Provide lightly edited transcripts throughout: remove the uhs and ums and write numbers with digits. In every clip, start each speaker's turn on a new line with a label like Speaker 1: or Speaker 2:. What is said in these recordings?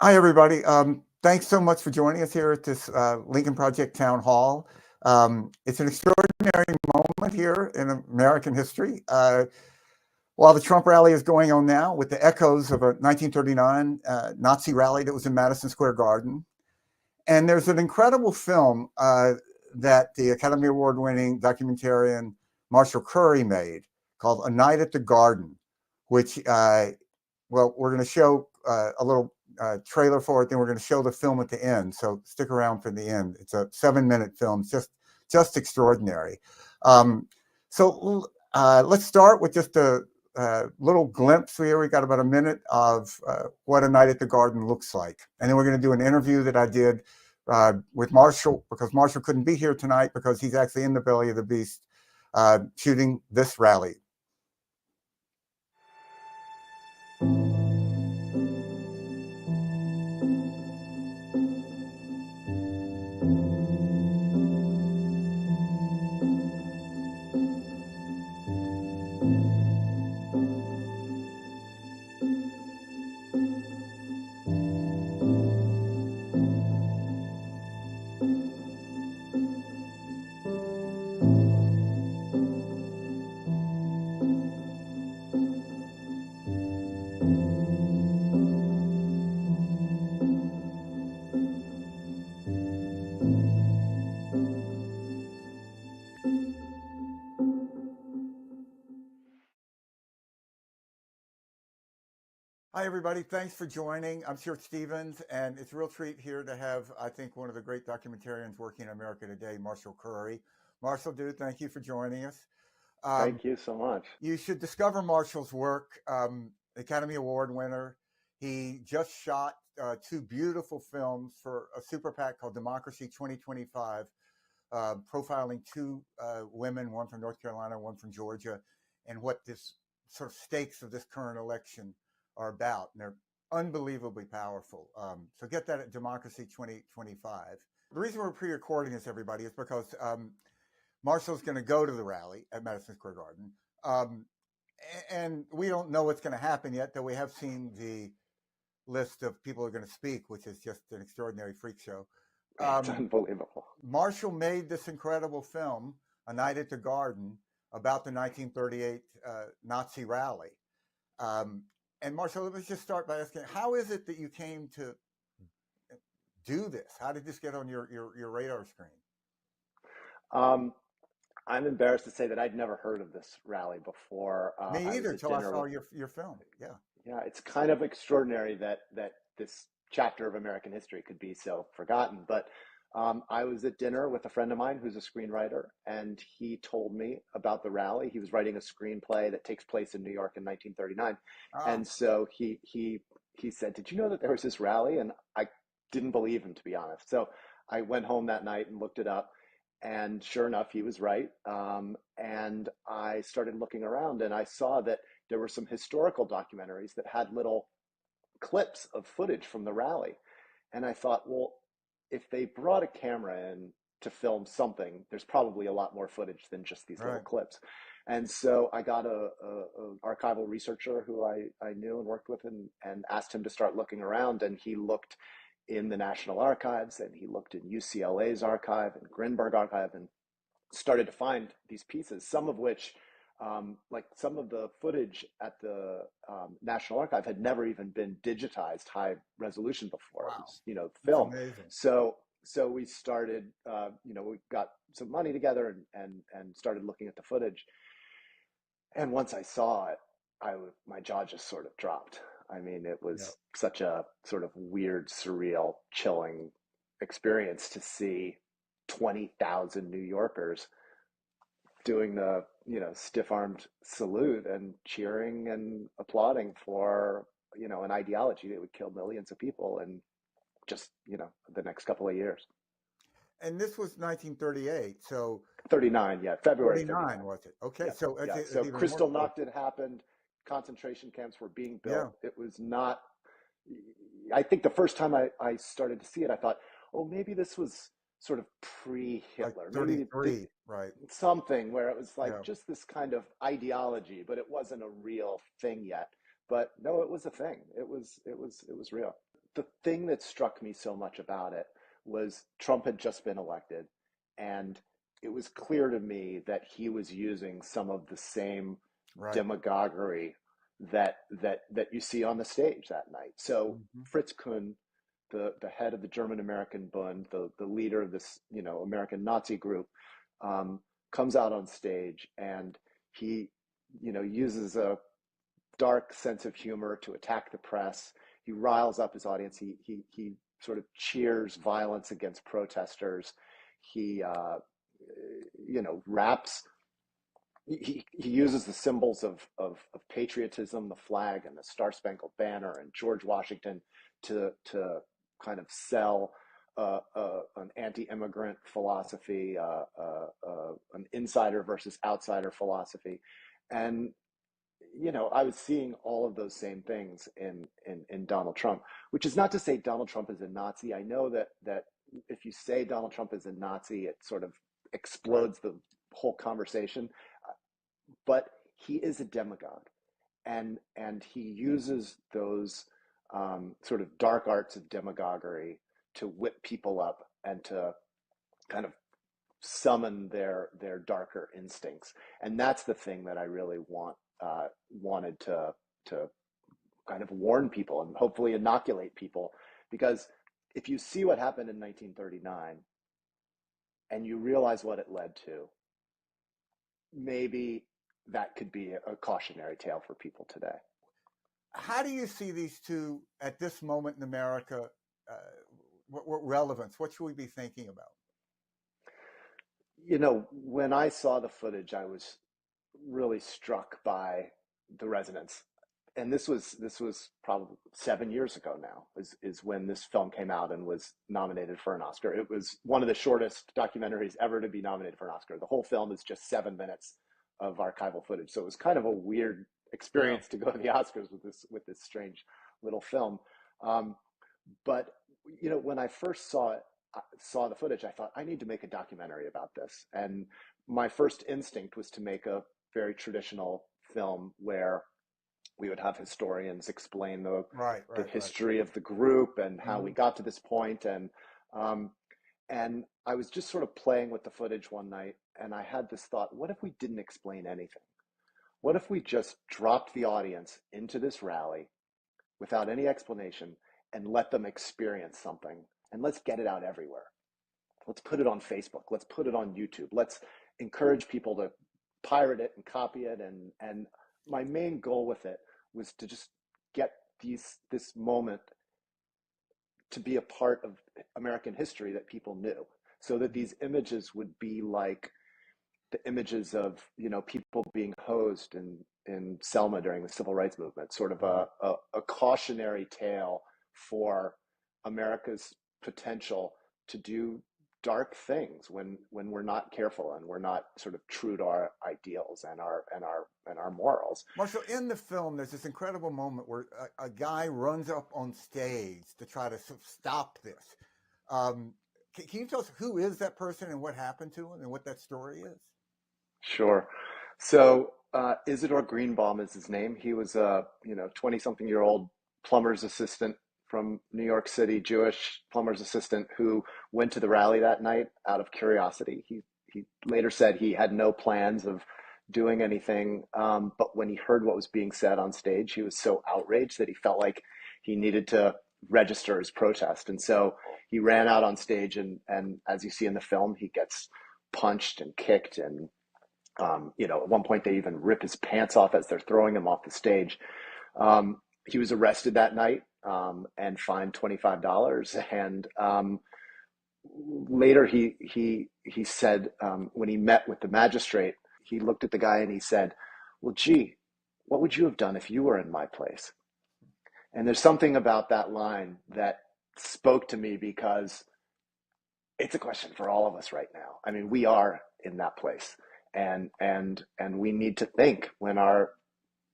Speaker 1: Hi, everybody. Thanks so much for joining us here at this Lincoln Project Town Hall. It's an extraordinary moment here in American history. While the Trump rally is going on now with the echoes of a 1939 Nazi rally that was in Madison Square Garden. And there's an incredible film that the Academy Award winning documentarian Marshall Curry made called A Night at the Garden, which we're going to show a little trailer for it. Then we're going to show the film at the end. So stick around for the end. It's a 7-minute film. It's just extraordinary. Let's start with just a little glimpse here. We got about a minute of what A Night at the Garden looks like. And then we're going to do an interview that I did with Marshall, because Marshall couldn't be here tonight because he's actually in the belly of the beast shooting this rally. Hi, everybody. Thanks for joining. I'm Stuart Stevens, and it's a real treat here to have, I think, one of the great documentarians working in America today, Marshall Curry. Marshall, dude, thank you for joining us.
Speaker 2: Thank you so much.
Speaker 1: You should discover Marshall's work, Academy Award winner. He just shot 2 beautiful films for a super PAC called Democracy 2025, profiling 2 women, one from North Carolina, one from Georgia, and what this sort of stakes of this current election are about. And they're unbelievably powerful. So get that at Democracy 2025. The reason we're pre-recording this, everybody, is because Marshall's going to go to the rally at Madison Square Garden. And we don't know what's going to happen yet, though we have seen the list of people who are going to speak, which is just an extraordinary freak show.
Speaker 2: It's unbelievable.
Speaker 1: Marshall made this incredible film, A Night at the Garden, about the 1938 Nazi rally. And Marshall, let's just start by asking, how is it that you came to do this? How did this get on your radar screen?
Speaker 2: I'm embarrassed to say that I'd never heard of this rally before.
Speaker 1: Me either, until I saw your film. Yeah.
Speaker 2: Yeah, it's kind of extraordinary that this chapter of American history could be so forgotten. But I was at dinner with a friend of mine who's a screenwriter, and he told me about the rally. He was writing a screenplay that takes place in New York in 1939, and so he said, "Did you know that there was this rally?" And I didn't believe him, to be honest. So I went home that night and looked it up. And sure enough, he was right. And I started looking around, and I saw that there were some historical documentaries that had little clips of footage from the rally. And I thought, well, if they brought a camera in to film something, there's probably a lot more footage than just these little clips. And so I got a archival researcher who I knew and worked with, and asked him to start looking around. And he looked in the National Archives, and he looked in UCLA's archive and Grinberg archive, and started to find these pieces, some of which, like some of the footage at the National Archive had never even been digitized high resolution before.
Speaker 1: Wow.
Speaker 2: It was, film. So we started, we got some money together and started looking at the footage. And once I saw it, my jaw just sort of dropped. I mean, it was such a sort of weird, surreal, chilling experience to see 20,000 New Yorkers doing the, stiff-armed salute and cheering and applauding for, an ideology that would kill millions of people in just, the next couple of years.
Speaker 1: And this was 1938, so
Speaker 2: 39, yeah, February
Speaker 1: 39 was it? Okay,
Speaker 2: yeah. So Kristallnacht had happened. Concentration camps were being built. It was not. I think the first time I started to see it, I thought, oh, maybe this was sort of pre-Hitler,
Speaker 1: like 33, right?
Speaker 2: Something where it was like just this kind of ideology, but it wasn't a real thing yet. But no, it was a thing. It was real. the thing that struck me so much about it was Trump had just been elected, and it was clear to me that he was using some of the same
Speaker 1: Right.
Speaker 2: demagoguery that you see on the stage that night. So
Speaker 1: Mm-hmm.
Speaker 2: Fritz Kuhn, the head of the German American Bund, the leader of this American Nazi group, comes out on stage, and he uses a dark sense of humor to attack the press. He riles up his audience. He sort of cheers violence against protesters. He raps. He uses the symbols of patriotism, the flag and the Star Spangled Banner and George Washington to kind of sell an anti-immigrant philosophy, an insider versus outsider philosophy, and I was seeing all of those same things in Donald Trump, which is not to say Donald Trump is a Nazi. I know that if you say Donald Trump is a Nazi, it sort of
Speaker 1: Right.
Speaker 2: explodes the whole conversation. But he is a demagogue, and he uses those sort of dark arts of demagoguery to whip people up and to kind of summon their darker instincts. And that's the thing that I really wanted to kind of warn people and hopefully inoculate people, because if you see what happened in 1939 and you realize what it led to, maybe that could be a cautionary tale for people today.
Speaker 1: How do you see these two at this moment in America? What relevance? What should we be thinking about?
Speaker 2: When I saw the footage, I was really struck by the resonance. And this was probably 7 years ago now, is when this film came out and was nominated for an Oscar. It was one of the shortest documentaries ever to be nominated for an Oscar. The whole film is just 7 minutes of archival footage. So it was kind of a weird
Speaker 1: Yeah.
Speaker 2: experience to go to the Oscars with this strange little film. But when I first saw the footage, I thought, I need to make a documentary about this. And my first instinct was to make a very traditional film where we would have historians explain the
Speaker 1: Right. Right. Right.
Speaker 2: history of the group and how we
Speaker 1: Mm-hmm.
Speaker 2: got to this point. And I was just sort of playing with the footage one night, and I had this thought: what if we didn't explain anything? What if we just dropped the audience into this rally without any explanation and let them experience something, and let's get it out everywhere? Let's put it on Facebook. Let's put it on YouTube. Let's encourage people to pirate it and copy it. And my main goal with it was to just get this moment to be a part of American history that people knew, so that these images would be like the images of people being hosed in Selma during the civil rights movement, sort of
Speaker 1: Right.
Speaker 2: a cautionary tale for America's potential to do dark things when we're not careful and we're not sort of true to our ideals and our morals.
Speaker 1: Marshall, in the film, there's this incredible moment where a guy runs up on stage to try to stop this. Can you tell us who is that person and what happened to him and what that story is?
Speaker 2: Sure. So Isidore Greenbaum is his name. He was a 20-something-year-old plumber's assistant from New York City, Jewish plumber's assistant who went to the rally that night out of curiosity. He later said he had no plans of doing anything, but when he heard what was being said on stage, he was so outraged that he felt like he needed to register his protest, and so he ran out on stage. And as you see in the film, he gets punched and kicked, and at one point they even rip his pants off as they're throwing him off the stage. He was arrested that night and fined $25. And later he said, when he met with the magistrate, he looked at the guy and he said, "Well, gee, what would you have done if you were in my place?" And there's something about that line that spoke to me, because it's a question for all of us right now. I mean, we are in that place, and we need to think when our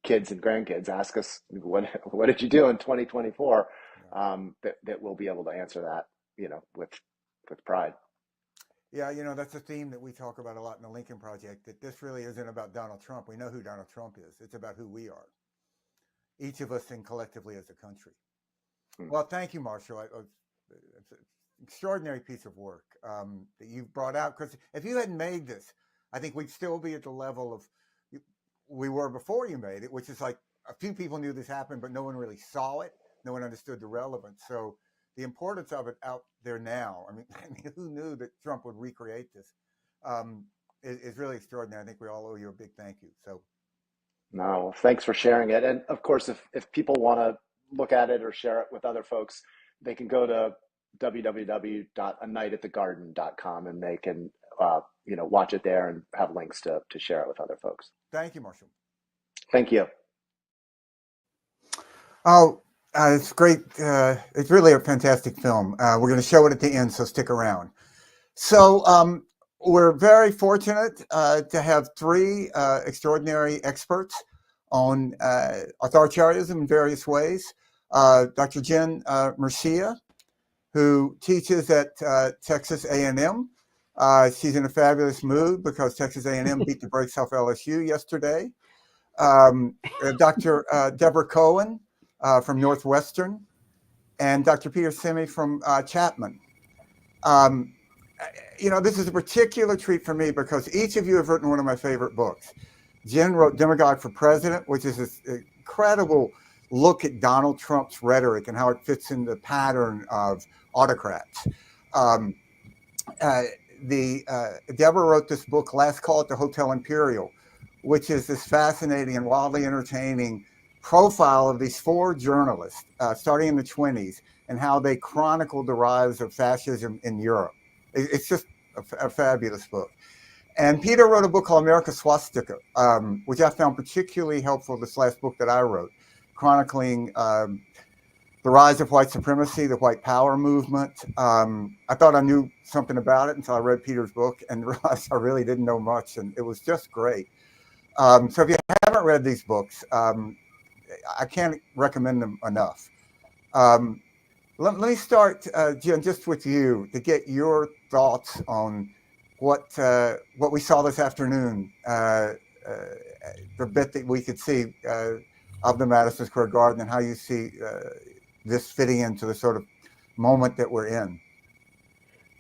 Speaker 2: kids and grandkids ask us, what did you do in 2024, that we'll be able to answer that with pride.
Speaker 1: Yeah, that's a theme that we talk about a lot in the Lincoln Project, that this really isn't about Donald Trump. We know who Donald Trump is. It's about who we are, each of us and collectively as a country. Well, thank you, Marshall. It's an extraordinary piece of work that you've brought out. Because if you hadn't made this, I think we'd still be at the level of we were before you made it, which is like a few people knew this happened, but no one really saw it. No one understood the relevance. So the importance of it out there now. I mean, who knew that Trump would recreate this? Is really extraordinary. I think we all owe you a big thank you. So,
Speaker 2: no, thanks for sharing it. And of course, if people want to look at it or share it with other folks, they can go to www.anightatthegarden.com and they can watch it there and have links to share it with other folks.
Speaker 1: Thank you, Marshall.
Speaker 2: Thank you.
Speaker 1: Oh, it's great. It's really a fantastic film. We're going to show it at the end, so stick around. So we're very fortunate to have three extraordinary experts on authoritarianism in various ways. Dr. Jen Murcia, who teaches at Texas A&M. She's in a fabulous mood because Texas A&M beat the brakes off LSU yesterday. Dr. Deborah Cohen from Northwestern, and Dr. Peter Simi from Chapman. This is a particular treat for me because each of you have written one of my favorite books. Jen wrote Demagogue for President, which is this incredible look at Donald Trump's rhetoric and how it fits in the pattern of autocrats. Deborah wrote this book, Last Call at the Hotel Imperial, which is this fascinating and wildly entertaining profile of these four journalists starting in the 1920s and how they chronicled the rise of fascism in Europe. It's just a fabulous book. And Peter wrote a book called America Swastika, which I found particularly helpful, this last book that I wrote, chronicling the rise of white supremacy, the white power movement. I thought I knew something about it until I read Peter's book and realized I really didn't know much, and it was just great. So if you haven't read these books, I can't recommend them enough. Let me start, Jen, just with you to get your thoughts on what we saw this afternoon, the bit that we could see of the Madison Square Garden, and how you see this fitting into the sort of moment that we're in.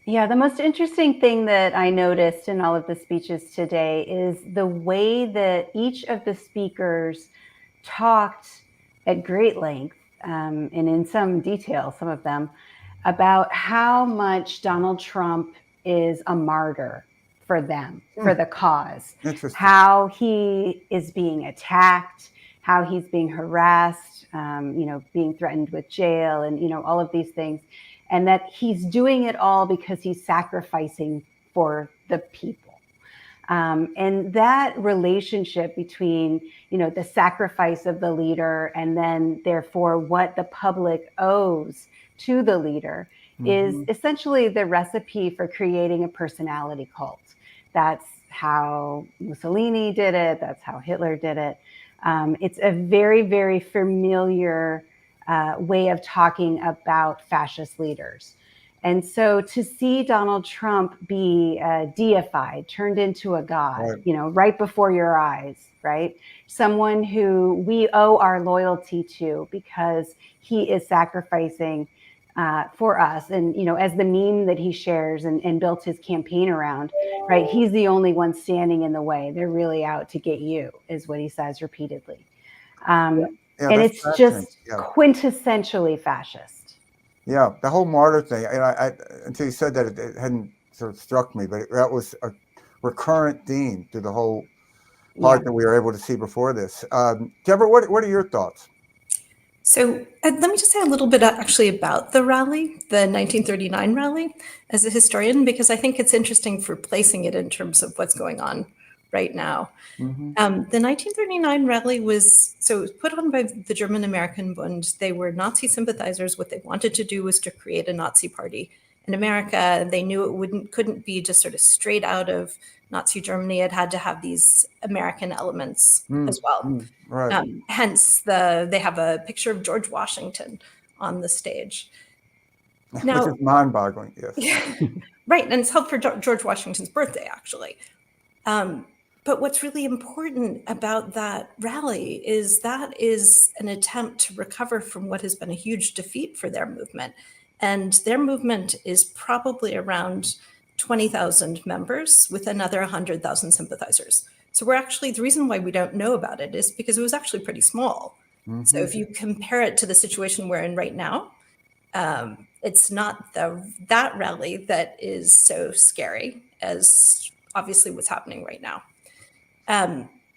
Speaker 3: Yeah, the most interesting thing that I noticed in all of the speeches today is the way that each of the speakers talked at great length, and in some detail, some of them, about how much Donald Trump is a martyr for them, for the cause, how he is being attacked, how he's being harassed, being threatened with jail, and all of these things, and that he's doing it all because he's sacrificing for the people. And that relationship between, the sacrifice of the leader and then therefore what the public owes to the leader is essentially the recipe for creating a personality cult. That's how Mussolini did it. That's how Hitler did it. It's a very, very familiar way of talking about fascist leaders. And so to see Donald Trump be deified, turned into a god, right before your eyes, right? Someone who we owe our loyalty to because he is sacrificing for us. And, as the meme that he shares and built his campaign around, right? He's the only one standing in the way. They're really out to get you, is what he says repeatedly. And it's just quintessentially fascist.
Speaker 1: Yeah, the whole martyr thing, I until you said that, it hadn't sort of struck me, but that was a recurrent theme through the whole part that we were able to see before this. Deborah, what are your thoughts?
Speaker 4: So let me just say a little bit actually about the rally, the 1939 rally, as a historian, because I think it's interesting for placing it in terms of what's going on right now. The 1939 rally was put on by the German American Bund. They were Nazi sympathizers. What they wanted to do was to create a Nazi party in America. They knew it couldn't be just sort of straight out of Nazi Germany. It had to have these American elements as well.
Speaker 1: Right.
Speaker 4: Hence, they have a picture of George Washington on the stage.
Speaker 1: Now, which is mind-boggling, yes.
Speaker 4: Right, and it's held for George Washington's birthday, actually. But what's really important about that rally is that is an attempt to recover from what has been a huge defeat for their movement. And their movement is probably around 20,000 members with another 100,000 sympathizers. So the reason why we don't know about it is because it was actually pretty small. Mm-hmm. So if you compare it to the situation we're in right now, it's not that rally that is so scary as obviously what's happening right now.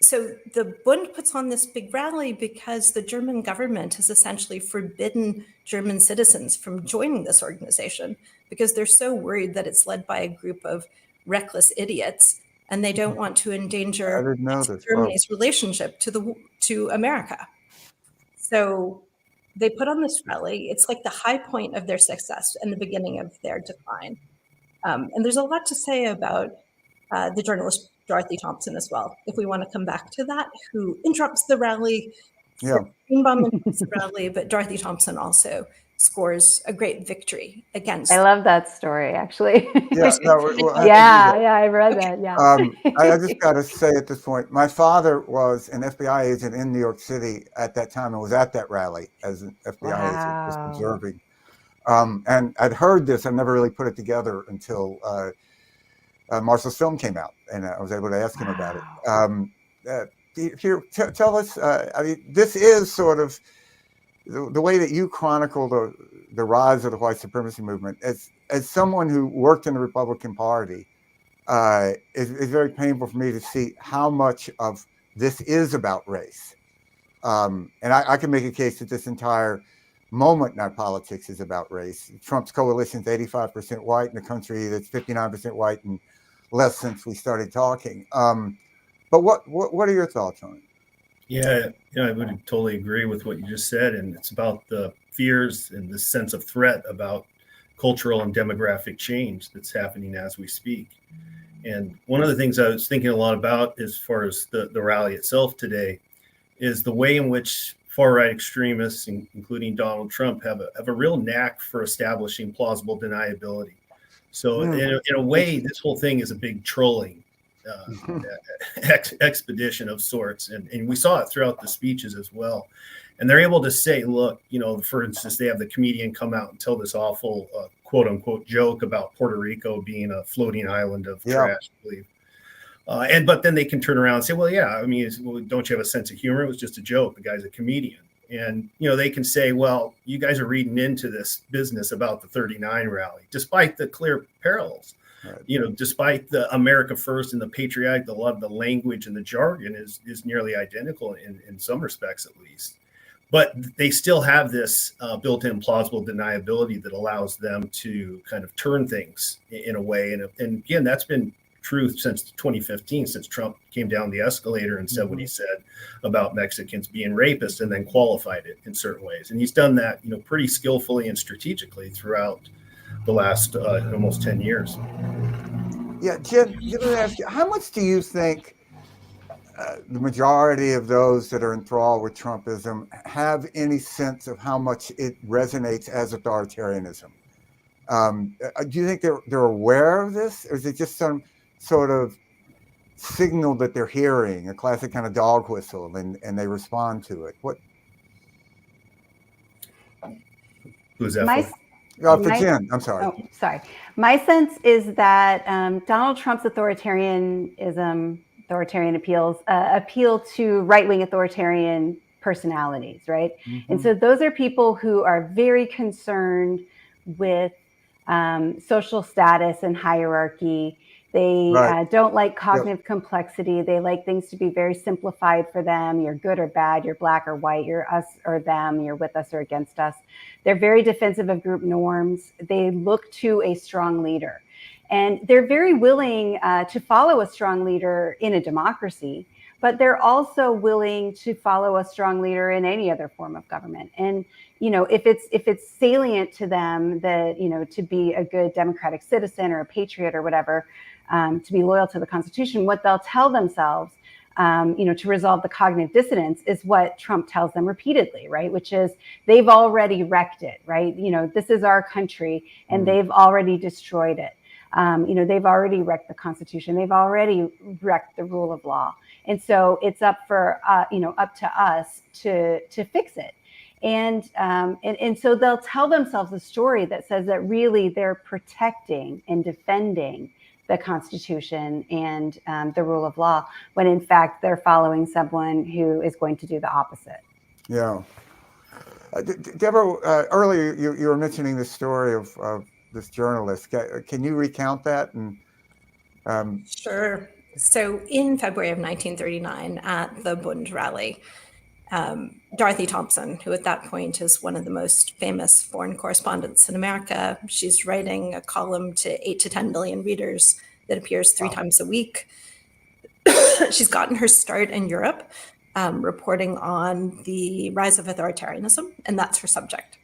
Speaker 4: So the Bund puts on this big rally because the German government has essentially forbidden German citizens from joining this organization because they're so worried that it's led by a group of reckless idiots, and they don't want to endanger Germany's relationship to America. So they put on this rally. It's like the high point of their success and the beginning of their decline. And there's a lot to say about the journalist Dorothy Thompson as well, if we want to come back to that, who interrupts the rally. Greenbaum interrupts the rally, but Dorothy Thompson also scores a great victory against.
Speaker 3: I love that story, actually.
Speaker 1: Yeah,
Speaker 3: I read that. Yeah.
Speaker 1: I just got to say at this point, my father was an FBI agent in New York City at that time and was at that rally as an FBI agent, just observing. And I'd heard this. I never really put it together until Marshall's film came out, and I was able to ask him about it. Here, tell us. I mean, this is sort of the way that you chronicle the rise of the white supremacy movement. As someone who worked in the Republican Party, it's very painful for me to see how much of this is about race. And I can make a case that this entire moment in our politics is about race. Trump's coalition is 85% white in a country that's 59% white and less since we started talking. But what are your thoughts on it?
Speaker 5: Yeah, I would totally agree with what you just said. And it's about the fears and the sense of threat about cultural and demographic change that's happening as we speak. And one of the things I was thinking a lot about as far as the rally itself today is the way in which far-right extremists, including Donald Trump, have a real knack for establishing plausible deniability. So in a way, this whole thing is a big trolling expedition of sorts. And we saw it throughout the speeches as well. And they're able to say, look, for instance, they have the comedian come out and tell this awful quote unquote joke about Puerto Rico being a floating island of trash, I believe. But then they can turn around and say, well, yeah, I mean, don't you have a sense of humor? It was just a joke. The guy's a comedian. And, they can say, well, you guys are reading into this business about the 39 rally, despite the clear parallels. Right. Despite the America First and the patriotic, the language and the jargon is nearly identical in some respects, at least. But they still have this built-in plausible deniability that allows them to kind of turn things in a way. And again, that's been true since 2015, since Trump came down the escalator and said what he said about Mexicans being rapists and then qualified it in certain ways. And he's done that, pretty skillfully and strategically throughout the last almost 10 years.
Speaker 1: Yeah, Jen, let me ask you, how much do you think the majority of those that are enthralled with Trumpism have any sense of how much it resonates as authoritarianism? Do you think they're aware of this, or is it just some sort of signal that they're hearing, a classic kind of dog whistle, and they respond to it? What?
Speaker 5: Who's that
Speaker 1: for Jen, I'm sorry.
Speaker 3: Oh, sorry. My sense is that Donald Trump's authoritarian appeals appeal to right-wing authoritarian personalities, right? Mm-hmm. And so those are people who are very concerned with social status and hierarchy. They don't like cognitive complexity. They like things to be very simplified for them. You're good or bad, you're black or white, you're us or them, you're with us or against us. They're very defensive of group norms. They look to a strong leader. And they're very willing to follow a strong leader in a democracy, but they're also willing to follow a strong leader in any other form of government. And if it's salient to them that to be a good democratic citizen or a patriot or whatever, to be loyal to the Constitution, what they'll tell themselves, to resolve the cognitive dissonance is what Trump tells them repeatedly, right? Which is they've already wrecked it, right? This is our country and they've already destroyed it. They've already wrecked the Constitution. They've already wrecked the rule of law. And so it's up to us to fix it. And so they'll tell themselves a story that says that really they're protecting and defending the Constitution and the rule of law, when in fact they're following someone who is going to do the opposite.
Speaker 1: Yeah. Deborah, earlier you were mentioning the story of this journalist. Can you recount that? And
Speaker 4: Sure. So in February of 1939 at the Bund rally, Dorothy Thompson, who at that point is one of the most famous foreign correspondents in America, she's writing a column to 8 to 10 million readers that appears 3 times a week. She's gotten her start in Europe, reporting on the rise of authoritarianism, and that's her subject.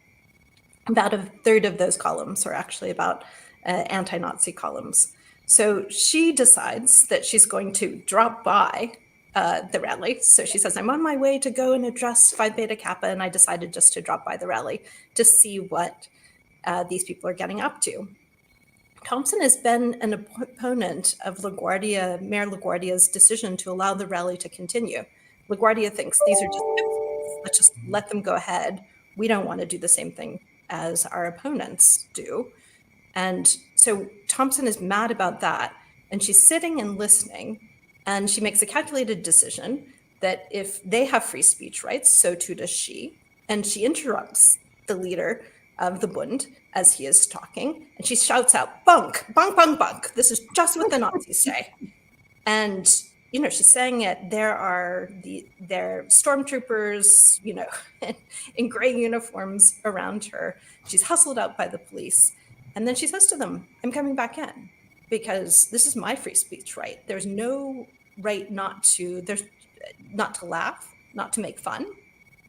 Speaker 4: About a third of those columns are actually about anti-Nazi columns. So she decides that she's going to drop by the rally. So she says, I'm on my way to go and address Phi Beta Kappa, and I decided just to drop by the rally to see what these people are getting up to. Thompson has been an opponent of Mayor LaGuardia's decision to allow the rally to continue. LaGuardia thinks these are just pipsqueaks. Let's just let them go ahead. We don't want to do the same thing as our opponents do. And so Thompson is mad about that. And she's sitting and listening. And she makes a calculated decision that if they have free speech rights, so too does she. And she interrupts the leader of the Bund as he is talking. And she shouts out, bunk, bunk, bunk, bunk. This is just what the Nazis say. And, she's saying it. There are stormtroopers, in gray uniforms around her. She's hustled out by the police. And then she says to them, I'm coming back in because this is my free speech right. There's no right not to laugh, not to make fun.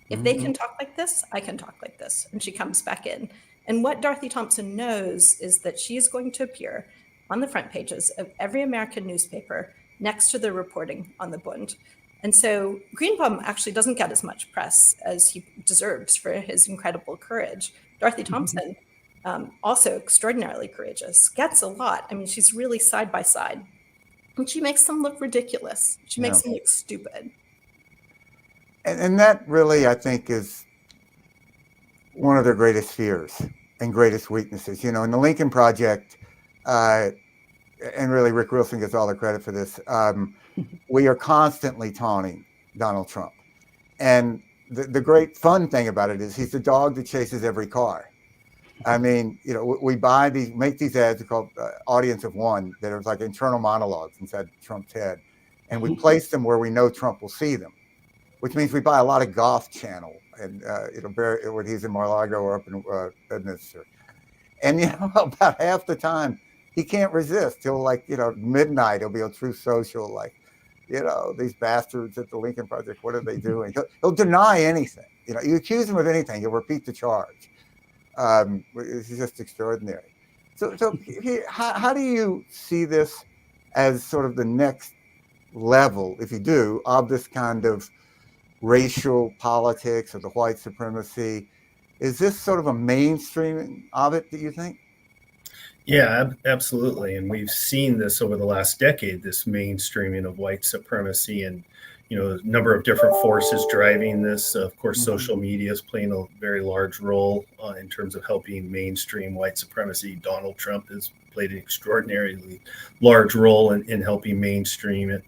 Speaker 4: If they can talk like this, I can talk like this. And she comes back in. And what Dorothy Thompson knows is that she is going to appear on the front pages of every American newspaper next to the reporting on the Bund. And so Greenbaum actually doesn't get as much press as he deserves for his incredible courage. Dorothy Thompson, also extraordinarily courageous, gets a lot. I mean, she's really side by side. And she makes them look ridiculous. She makes them look stupid.
Speaker 1: And that really, I think, is one of their greatest fears and greatest weaknesses. In the Lincoln Project, and really Rick Wilson gets all the credit for this, we are constantly taunting Donald Trump. And the great fun thing about it is he's the dog that chases every car. I mean, we make these ads called Audience of One that are like internal monologues inside Trump's head. And we place them where we know Trump will see them, which means we buy a lot of Golf Channel and when he's in Mar-a-Lago or up in Bedminster. And, about half the time he can't resist. He'll midnight, he'll be on Truth Social, these bastards at the Lincoln Project, what are they doing? He'll deny anything. You accuse him of anything, he'll repeat the charge. It's just extraordinary. So how do you see this as sort of the next level, if you do, of this kind of racial politics or the white supremacy? Is this sort of a mainstreaming of it, do you think?
Speaker 5: Yeah, absolutely. And we've seen this over the last decade, this mainstreaming of white supremacy and, a number of different forces driving this. Of course, social media is playing a very large role in terms of helping mainstream white supremacy. Donald Trump has played an extraordinarily large role in helping mainstream it.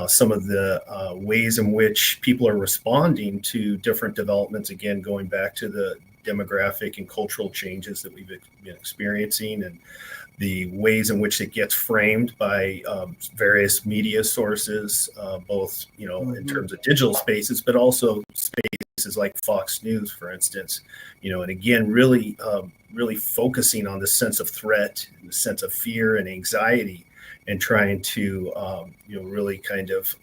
Speaker 5: Some of the ways in which people are responding to different developments, again, going back to the demographic and cultural changes that we've been experiencing, and the ways in which it gets framed by various media sources, both in terms of digital spaces, but also spaces like Fox News, for instance. And again, really focusing on the sense of threat, and the sense of fear and anxiety, and trying to really kind of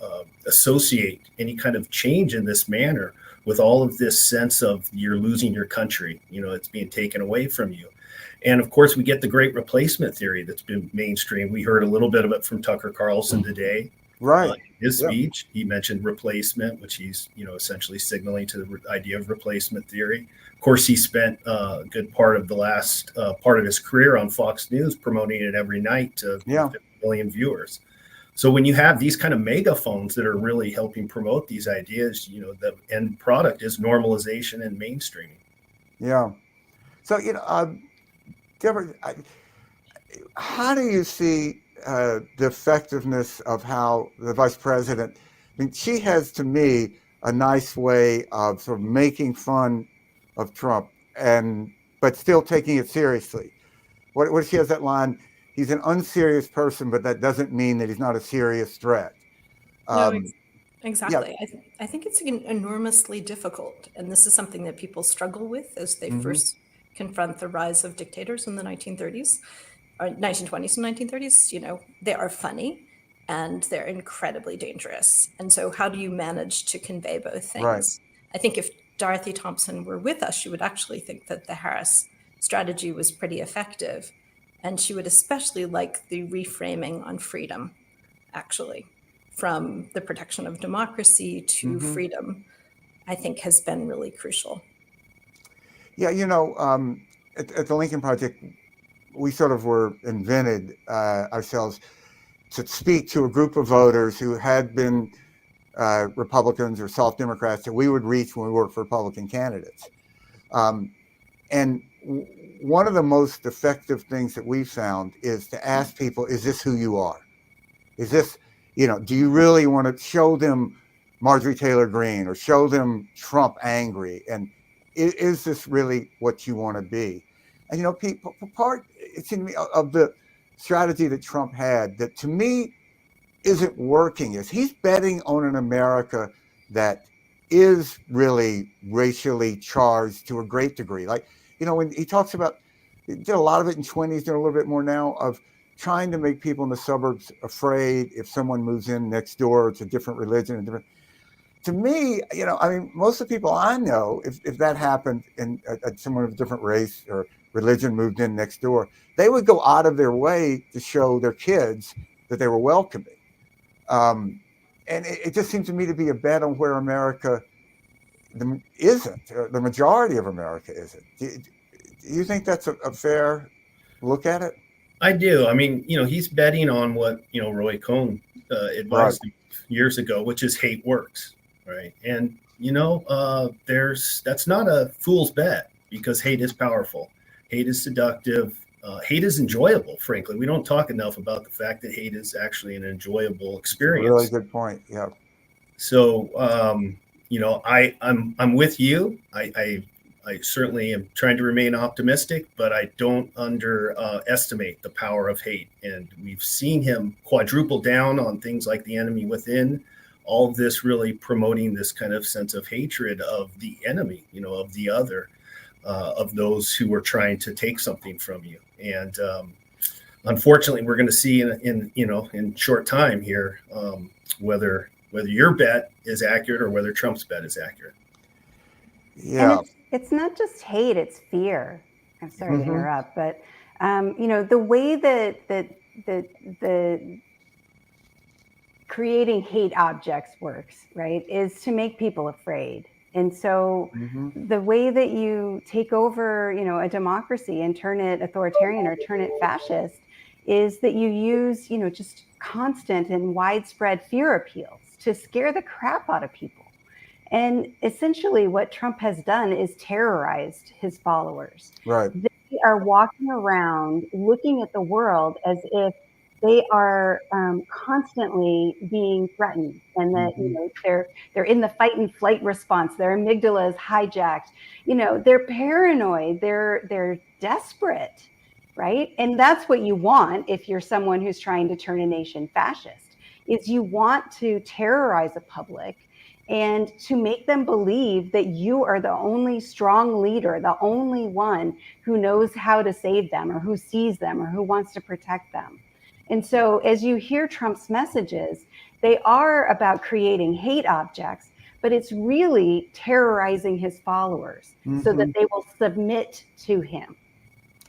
Speaker 5: associate any kind of change in this manner with all of this sense of you're losing your country, it's being taken away from you. And of course, we get the great replacement theory that's been mainstream. We heard a little bit of it from Tucker Carlson today.
Speaker 1: Right.
Speaker 5: His
Speaker 1: Yep.
Speaker 5: speech, he mentioned replacement, which he's, essentially signaling to the idea of replacement theory. Of course, he spent a good part of the last part of his career on Fox News promoting it every night to
Speaker 1: Yeah.
Speaker 5: 50 million viewers. So when you have these kind of megaphones that are really helping promote these ideas, the end product is normalization and mainstreaming.
Speaker 1: Yeah. So, Deborah, how do you see the effectiveness of how the vice president, I mean, she has, to me, a nice way of sort of making fun of Trump but still taking it seriously. What she has that line, he's an unserious person, but that doesn't mean that he's not a serious threat.
Speaker 4: No,
Speaker 1: Yeah.
Speaker 4: exactly. I think it's enormously difficult. And this is something that people struggle with as they first confront the rise of dictators in the 1930s, or 1920s and 1930s. They are funny and they're incredibly dangerous. And so how do you manage to convey both things?
Speaker 1: Right.
Speaker 4: I think if Dorothy Thompson were with us, she would actually think that the Harris strategy was pretty effective. And she would especially like the reframing on freedom, actually, from the protection of democracy to freedom, I think has been really crucial.
Speaker 1: Yeah, at the Lincoln Project, we sort of were invented ourselves to speak to a group of voters who had been Republicans or soft Democrats that we would reach when we worked for Republican candidates. And one of the most effective things that we found is to ask people, is this who you are? Is this, do you really want to show them Marjorie Taylor Greene or show them Trump angry? And is this really what you want to be? And, people, part, it seemed to me, of the strategy that Trump had that to me isn't working is he's betting on an America that is really racially charged to a great degree. Like, when he talks about, he did a lot of it in 20s, doing a little bit more now, of trying to make people in the suburbs afraid if someone moves in next door, it's a different religion, to me, most of the people I know, if that happened and someone of a different race or religion moved in next door, they would go out of their way to show their kids that they were welcoming. And it just seems to me to be a bet on where America isn't, the majority of America isn't. Do you think that's a fair look at it?
Speaker 5: I do. I mean, he's betting on what, Roy Cohn advised years ago, which is hate works, right? And, that's not a fool's bet because hate is powerful. Hate is seductive. Hate is enjoyable, frankly. We don't talk enough about the fact that hate is actually an enjoyable experience.
Speaker 1: Really good point. Yeah.
Speaker 5: So, I'm with you. I certainly am trying to remain optimistic, but I don't underestimate the power of hate. And we've seen him quadruple down on things like the enemy within. All of this really promoting this kind of sense of hatred of the enemy, of the other, of those who are trying to take something from you. And unfortunately, we're going to see in short time here whether your bet is accurate or whether Trump's bet is accurate.
Speaker 1: Yeah.
Speaker 3: And it's not just hate, it's fear. I'm sorry to interrupt, but the way that the creating hate objects works, right, is to make people afraid. And so the way that you take over, a democracy and turn it authoritarian or turn it fascist is that you use, just constant and widespread fear appeals to scare the crap out of people. And essentially what Trump has done is terrorized his followers.
Speaker 1: Right.
Speaker 3: They are walking around looking at the world as if they are constantly being threatened, and that they're in the fight and flight response. Their amygdala is hijacked. They're paranoid. They're desperate, right? And that's what you want if you're someone who's trying to turn a nation fascist. Is you want to terrorize a public and to make them believe that you are the only strong leader, the only one who knows how to save them or who sees them or who wants to protect them. And so as you hear Trump's messages, they are about creating hate objects, but it's really terrorizing his followers so that they will submit to him,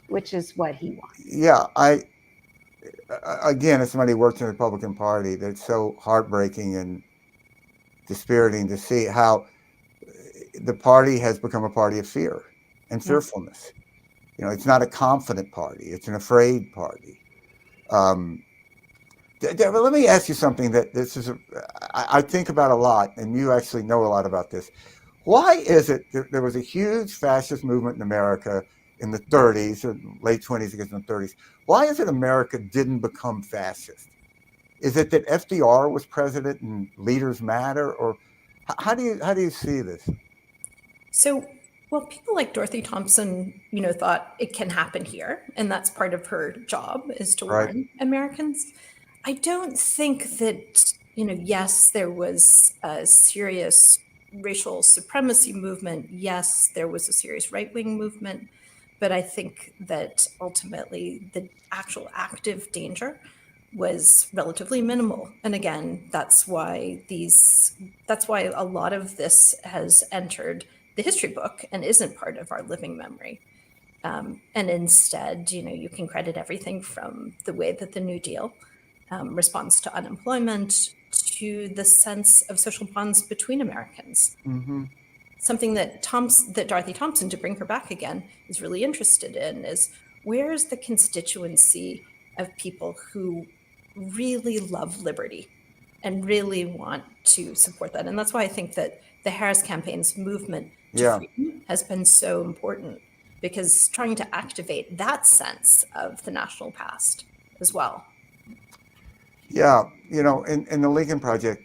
Speaker 3: which is what he wants.
Speaker 1: Yeah, again, as somebody who works in the Republican Party, that's so heartbreaking and dispiriting to see how the party has become a party of fear and fearfulness. You know, it's not a confident party; it's an afraid party. Let me ask you something that I think about a lot, and you actually know a lot about this. Why is it there was a huge fascist movement in America in the 30s, or late 20s, I guess in the 30s? Why is it America didn't become fascist? Is it that FDR was president and leaders matter, or how do you see this?
Speaker 4: So, well, people like Dorothy Thompson, thought it can happen here, and that's part of her job is to warn Americans. I don't think that, yes, there was a serious racial supremacy movement. Yes, there was a serious right-wing movement, but I think that ultimately the actual active danger was relatively minimal. And again, that's why a lot of this has entered the history book and isn't part of our living memory. And instead, you can credit everything from the way that the New Deal responds to unemployment to the sense of social bonds between Americans.
Speaker 1: Mm-hmm.
Speaker 4: Something that Dorothy Thompson, to bring her back again, is really interested in is where's the constituency of people who really love liberty and really want to support that. And that's why I think that the Harris campaign's movement to freedom has been so important, because trying to activate that sense of the national past as well.
Speaker 1: Yeah, in the Lincoln Project,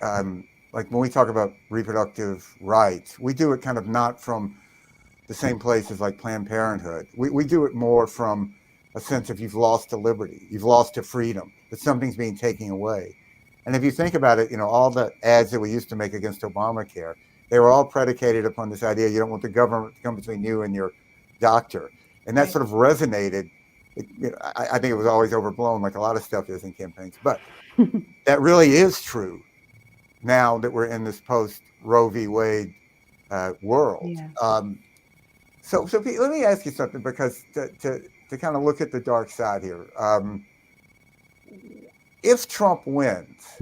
Speaker 1: like when we talk about reproductive rights, we do it kind of not from the same place as like Planned Parenthood. We do it more from a sense of you've lost to liberty, you've lost to freedom, that something's being taken away. And if you think about it, all the ads that we used to make against Obamacare, they were all predicated upon this idea you don't want the government to come between you and your doctor. And that sort of resonated. I think it was always overblown, like a lot of stuff is in campaigns. But that really is true now that we're in this post Roe v. Wade world. Yeah. So Pete, let me ask you something, because to kind of look at the dark side here. If Trump wins,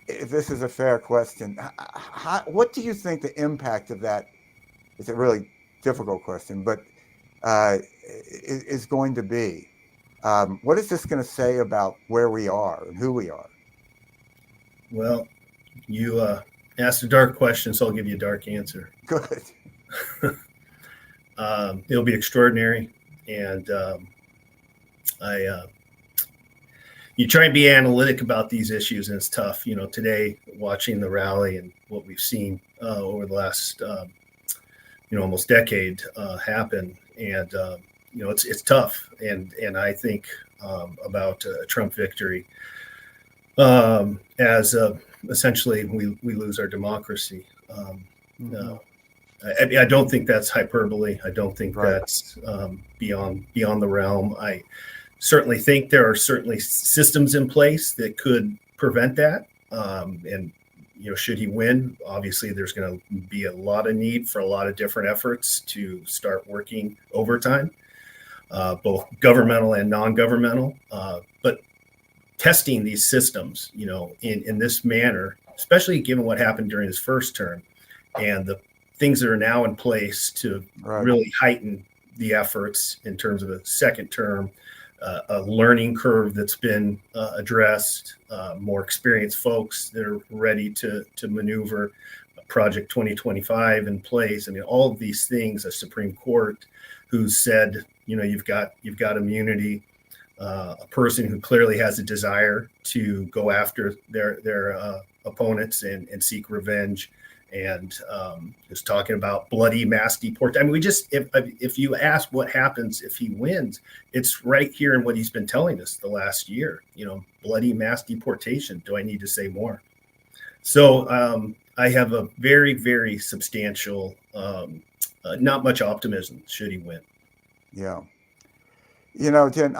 Speaker 1: if this is a fair question, what do you think the impact of that is? A really difficult question, but is going to be? What is this going to say about where we are and who we are?
Speaker 5: Well, you asked a dark question, so I'll give you a dark answer.
Speaker 1: Good.
Speaker 5: It'll be extraordinary, and you try and be analytic about these issues, and it's tough. Today, watching the rally and what we've seen over the last almost decade happen, and it's tough. And I think about a Trump victory as essentially we lose our democracy. I don't think that's hyperbole. I don't think that's beyond the realm. I certainly think there are certainly systems in place that could prevent that. And should he win, obviously there's going to be a lot of need for a lot of different efforts to start working overtime, both governmental and non-governmental. But testing these systems, in this manner, especially given what happened during his first term and the things that are now in place to really heighten the efforts in terms of a second term, a learning curve that's been addressed, more experienced folks that are ready to maneuver, Project 2025 in place. I mean, all of these things, a Supreme Court who said, you've got immunity, a person who clearly has a desire to go after their opponents and seek revenge, and is talking about bloody mass deportation. I mean, if you ask what happens if he wins, it's right here in what he's been telling us the last year, bloody mass deportation. Do I need to say more? So I have a very, very substantial, not much optimism should he win.
Speaker 1: Yeah. Jen,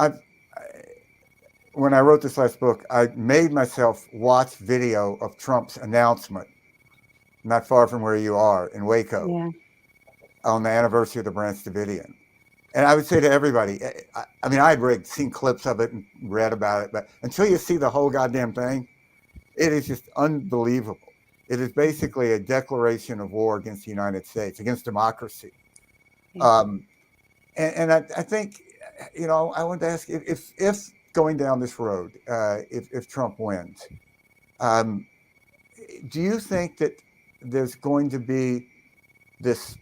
Speaker 1: when I wrote this last book, I made myself watch video of Trump's announcement not far from where you are in Waco on the anniversary of the Branch Davidian. And I would say to everybody, I mean, I had seen clips of it and read about it, but until you see the whole goddamn thing, it is just unbelievable. It is basically a declaration of war against the United States, against democracy. And I think, you know, I wanted to ask if going down this road, if Trump wins, do you think that there's going to be this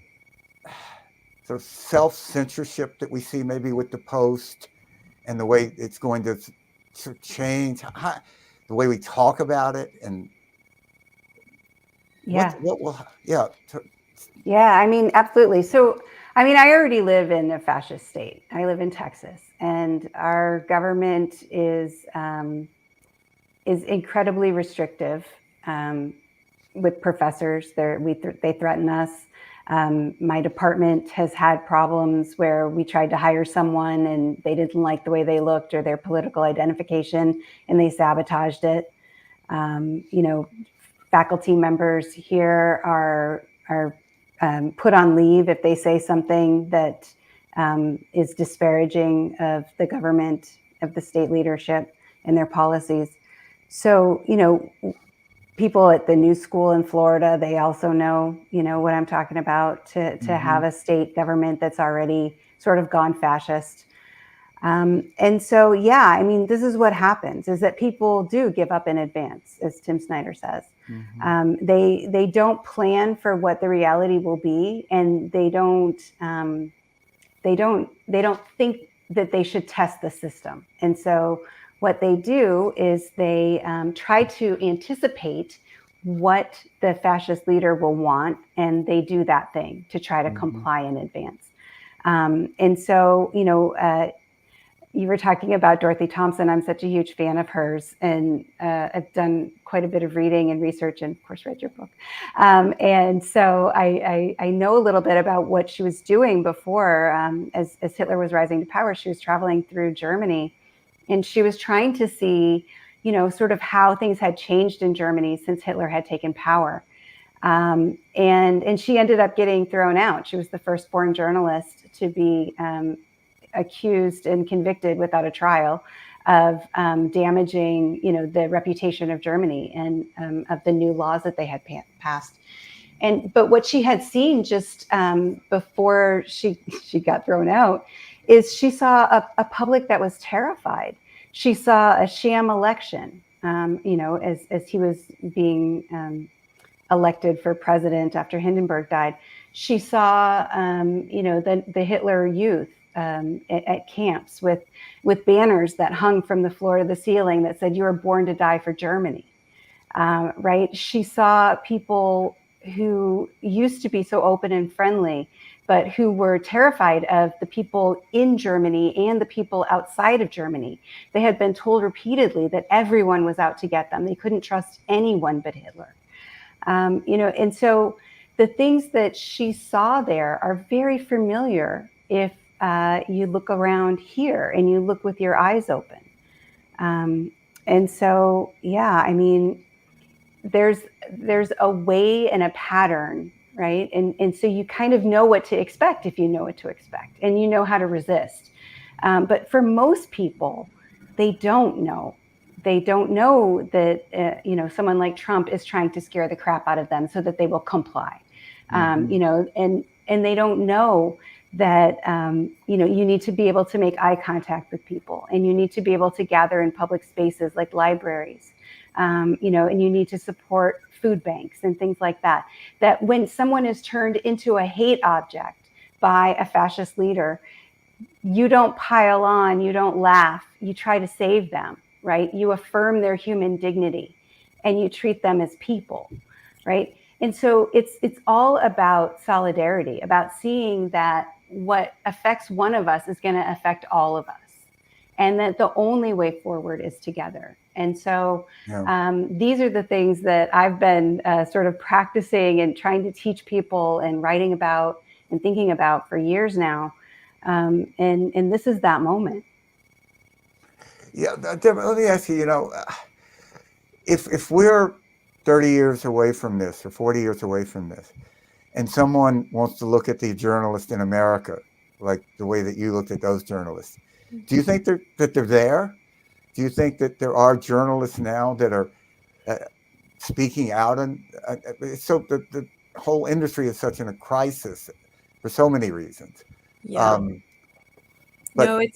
Speaker 1: sort of self-censorship that we see maybe with the Post and the way it's going to sort of change the way we talk about it? And
Speaker 3: Yeah.
Speaker 1: what will, yeah.
Speaker 3: Yeah, I mean, absolutely. So, I mean, I already live in a fascist state. I live in Texas, and our government is incredibly restrictive with professors. They threaten us. My department has had problems where we tried to hire someone and they didn't like the way they looked or their political identification, and they sabotaged it. You know, faculty members here are put on leave if they say something that is disparaging of the government, of the state leadership and their policies. So, you know, people at the new school in Florida, they also know, you know, what I'm talking about, to have a state government that's already sort of gone fascist. And so, yeah, I mean, this is what happens, is that people do give up in advance, as Tim Snyder says. They don't plan for what the reality will be, and they don't think that they should test the system. And so what they do is they try to anticipate what the fascist leader will want, and they do that thing to try to comply in advance. And so, you know, you were talking about Dorothy Thompson. I'm such a huge fan of hers, and I've done quite a bit of reading and research, and of course read your book. And so I know a little bit about what she was doing before, as Hitler was rising to power. She was traveling through Germany, and she was trying to see, you know, sort of how things had changed in Germany since Hitler had taken power. And she ended up getting thrown out. She was the first foreign journalist to be accused and convicted without a trial of damaging, you know, the reputation of Germany and of the new laws that they had passed. But what she had seen just before she got thrown out is she saw a public that was terrified. She saw a sham election, you know, as he was being elected for president after Hindenburg died. She saw, you know, the Hitler youth at camps with banners that hung from the floor to the ceiling that said, "You were born to die for Germany." Right? She saw people who used to be so open and friendly, but who were terrified of the people in Germany and the people outside of Germany. They had been told repeatedly that everyone was out to get them. They couldn't trust anyone but Hitler. You know, and so the things that she saw there are very familiar if you look around here and you look with your eyes open. And so, yeah, I mean, there's a way and a pattern, right? And so you kind of know what to expect if you know what to expect, and you know how to resist. But for most people, they don't know. They don't know that, you know, someone like Trump is trying to scare the crap out of them so that they will comply. You know, and they don't know that, you know, you need to be able to make eye contact with people, and you need to be able to gather in public spaces like libraries, you know, and you need to support food banks and things like that. That when someone is turned into a hate object by a fascist leader, you don't pile on, you don't laugh, you try to save them, right? You affirm their human dignity and you treat them as people, right? And so it's all about solidarity, about seeing that what affects one of us is going to affect all of us, and that the only way forward is together. And so these are the things that I've been sort of practicing and trying to teach people and writing about and thinking about for years now. And this is that moment.
Speaker 1: Yeah, Deborah, let me ask you, you know, if we're 30 years away from this or 40 years away from this, and someone wants to look at the journalist in America like the way that you looked at those journalists. Do you think that they're there? Do you think that there are journalists now that are speaking out? And so the whole industry is such in a crisis for so many reasons.
Speaker 4: Yeah.
Speaker 1: But
Speaker 4: No, I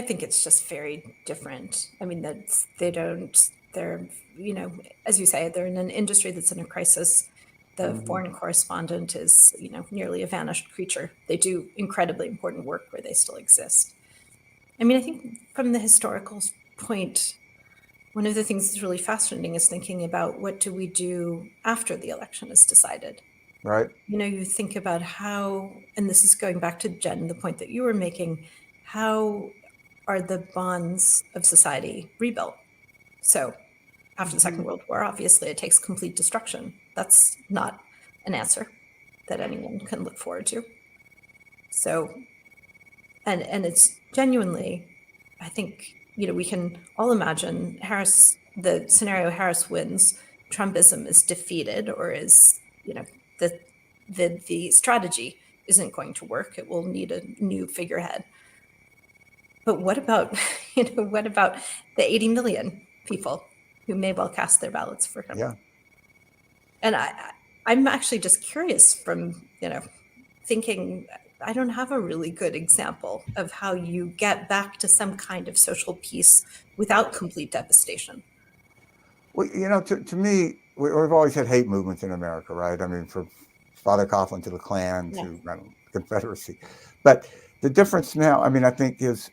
Speaker 4: think it's just very different. I mean, they're, as you say, they're in an industry that's in a crisis. The foreign correspondent is, nearly a vanished creature. They do incredibly important work where they still exist. I mean, I think from the historical point, one of the things that's really fascinating is thinking about what do we do after the election is decided.
Speaker 1: right.
Speaker 4: You think about how, and this is going back to Jen, the point that you were making, how are the bonds of society rebuilt? So after the Second World War, obviously it takes complete destruction. That's not an answer that anyone can look forward to. So, and it's genuinely, I think, we can all imagine the scenario Harris wins, Trumpism is defeated, or is, the strategy isn't going to work. It will need a new figurehead. But what about, what about the 80 million people who may well cast their ballots for him?
Speaker 1: Yeah.
Speaker 4: And I'm actually just curious from, thinking, I don't have a really good example of how you get back to some kind of social peace without complete devastation.
Speaker 1: Well, to me, we've always had hate movements in America, right? I mean, from Father Coughlin to the Klan to Confederacy. But the difference now, I mean, I think is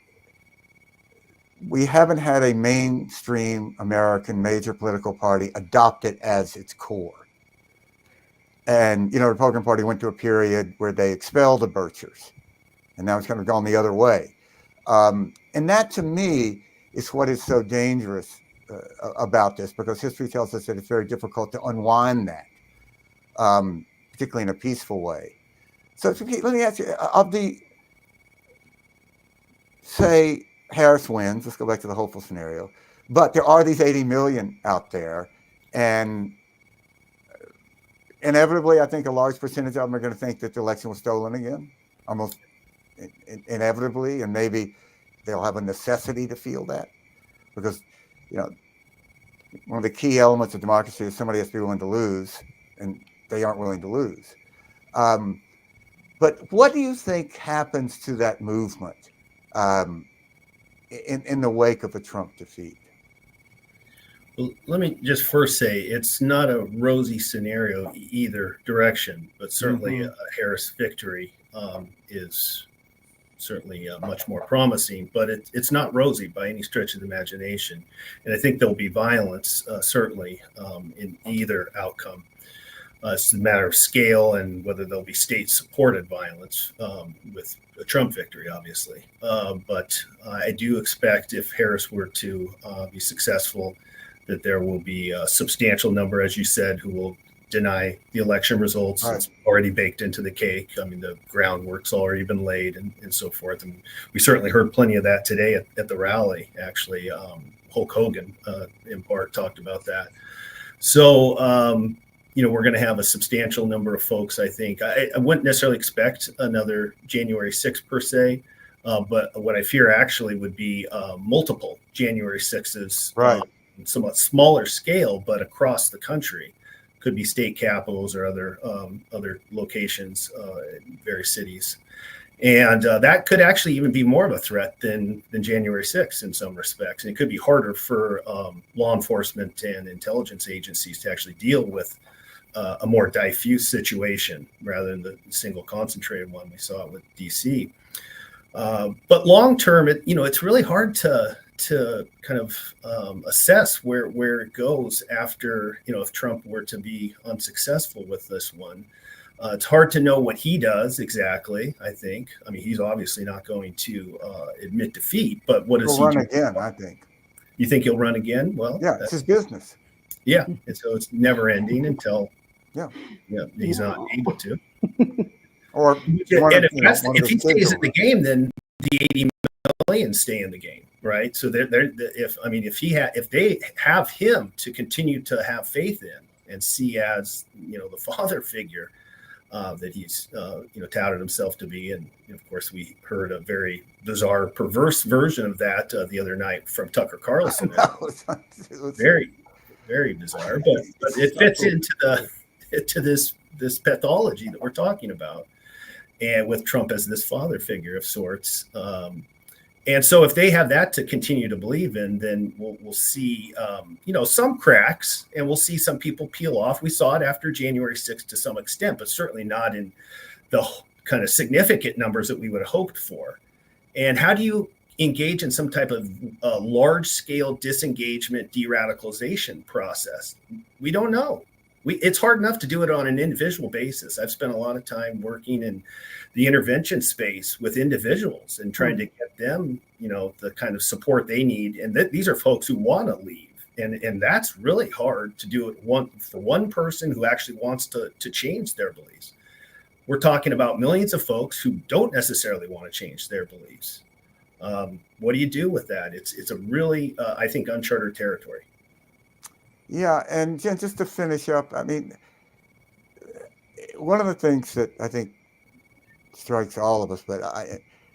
Speaker 1: we haven't had a mainstream American major political party adopt it as its core. And, the Republican Party went through a period where they expelled the Birchers, and now it's kind of gone the other way. And that, to me, is what is so dangerous about this, because history tells us that it's very difficult to unwind that, particularly in a peaceful way. So let me ask you, say Harris wins, let's go back to the hopeful scenario, but there are these 80 million out there, and inevitably, I think a large percentage of them are going to think that the election was stolen again, almost inevitably, and maybe they'll have a necessity to feel that, because, one of the key elements of democracy is somebody has to be willing to lose, and they aren't willing to lose. But what do you think happens to that movement in the wake of a Trump defeat?
Speaker 5: Well, let me just first say it's not a rosy scenario either direction, but certainly a Harris victory is certainly much more promising, but it's not rosy by any stretch of the imagination. And I think there'll be violence, certainly, in either outcome. It's a matter of scale and whether there'll be state-supported violence with a Trump victory, obviously. But I do expect if Harris were to be successful, that there will be a substantial number, as you said, who will deny the election results. Right. It's already baked into the cake. I mean, the groundwork's already been laid and so forth. And we certainly heard plenty of that today at the rally, actually. Hulk Hogan, in part, talked about that. So, we're going to have a substantial number of folks, I think. I wouldn't necessarily expect another January 6th per se, but what I fear actually would be multiple January 6s.
Speaker 1: Right.
Speaker 5: Somewhat smaller scale, but across the country. Could be state capitals or other locations in various cities. And that could actually even be more of a threat than January 6th in some respects. And it could be harder for law enforcement and intelligence agencies to actually deal with a more diffuse situation rather than the single concentrated one we saw with DC. But long term, it's really hard to kind of assess where it goes after, if Trump were to be unsuccessful with this one. It's hard to know what he does exactly, I think. I mean, he's obviously not going to admit defeat, but what does he
Speaker 1: run
Speaker 5: do?
Speaker 1: Again, I think.
Speaker 5: You think he'll run again? Well,
Speaker 1: yeah, it's his business.
Speaker 5: Yeah, and so it's never ending until he's not able to.
Speaker 1: Or
Speaker 5: if he stays in the game, then the 80 million stay in the game, right? So if they have him to continue to have faith in and see as the father figure, that he's touted himself to be. And of course, we heard a very bizarre, perverse version of that the other night from Tucker Carlson. Very, very bizarre, but it fits into this pathology that we're talking about, and with Trump as this father figure of sorts. And so if they have that to continue to believe in, then we'll see, some cracks, and we'll see some people peel off. We saw it after January 6th to some extent, but certainly not in the kind of significant numbers that we would have hoped for. And how do you engage in some type of large-scale disengagement, de-radicalization process? We don't know. It's hard enough to do it on an individual basis. I've spent a lot of time working in the intervention space with individuals and trying to get them, the kind of support they need. And these are folks who want to leave. And that's really hard to do it for one person who actually wants to change their beliefs. We're talking about millions of folks who don't necessarily want to change their beliefs. What do you do with that? It's a really, I think, uncharted territory.
Speaker 1: Yeah, and Jen, just to finish up, I mean, one of the things that I think strikes all of us,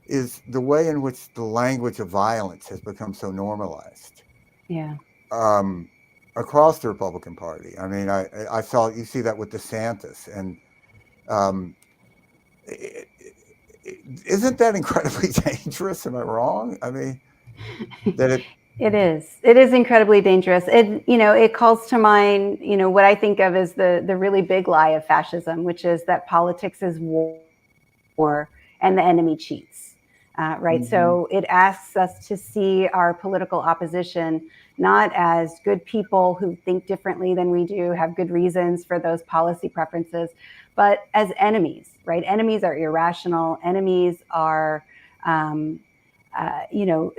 Speaker 1: is the way in which the language of violence has become so normalized.
Speaker 3: Yeah.
Speaker 1: Across the Republican Party. I mean, you see that with DeSantis, and isn't that incredibly dangerous? Am I wrong? I mean, that
Speaker 3: It is incredibly dangerous. It calls to mind, what I think of as the really big lie of fascism, which is that politics is war and the enemy cheats, right? Mm-hmm. So it asks us to see our political opposition not as good people who think differently than we do, have good reasons for those policy preferences, but as enemies, right? Enemies are irrational. Enemies are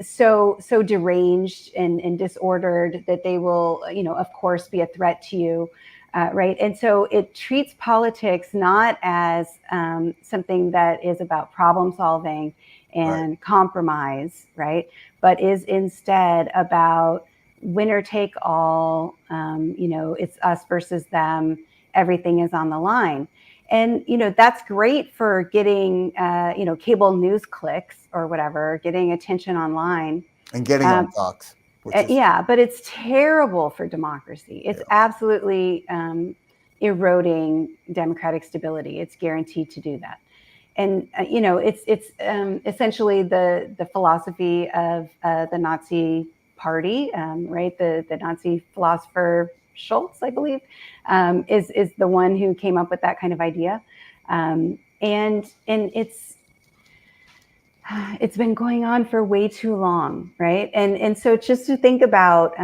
Speaker 3: so deranged and disordered that they will, of course, be a threat to you, right? And so it treats politics not as something that is about problem solving and compromise, right? But is instead about winner take all, it's us versus them, everything is on the line. And, that's great for getting, cable news clicks or whatever, getting attention online.
Speaker 1: And getting on Fox.
Speaker 3: But it's terrible for democracy. It's absolutely eroding democratic stability. It's guaranteed to do that. And, it's essentially the philosophy of the Nazi Party, right? The Nazi philosopher Schultz, I believe, is the one who came up with that kind of idea. And it's been going on for way too long, right? And so just to think about,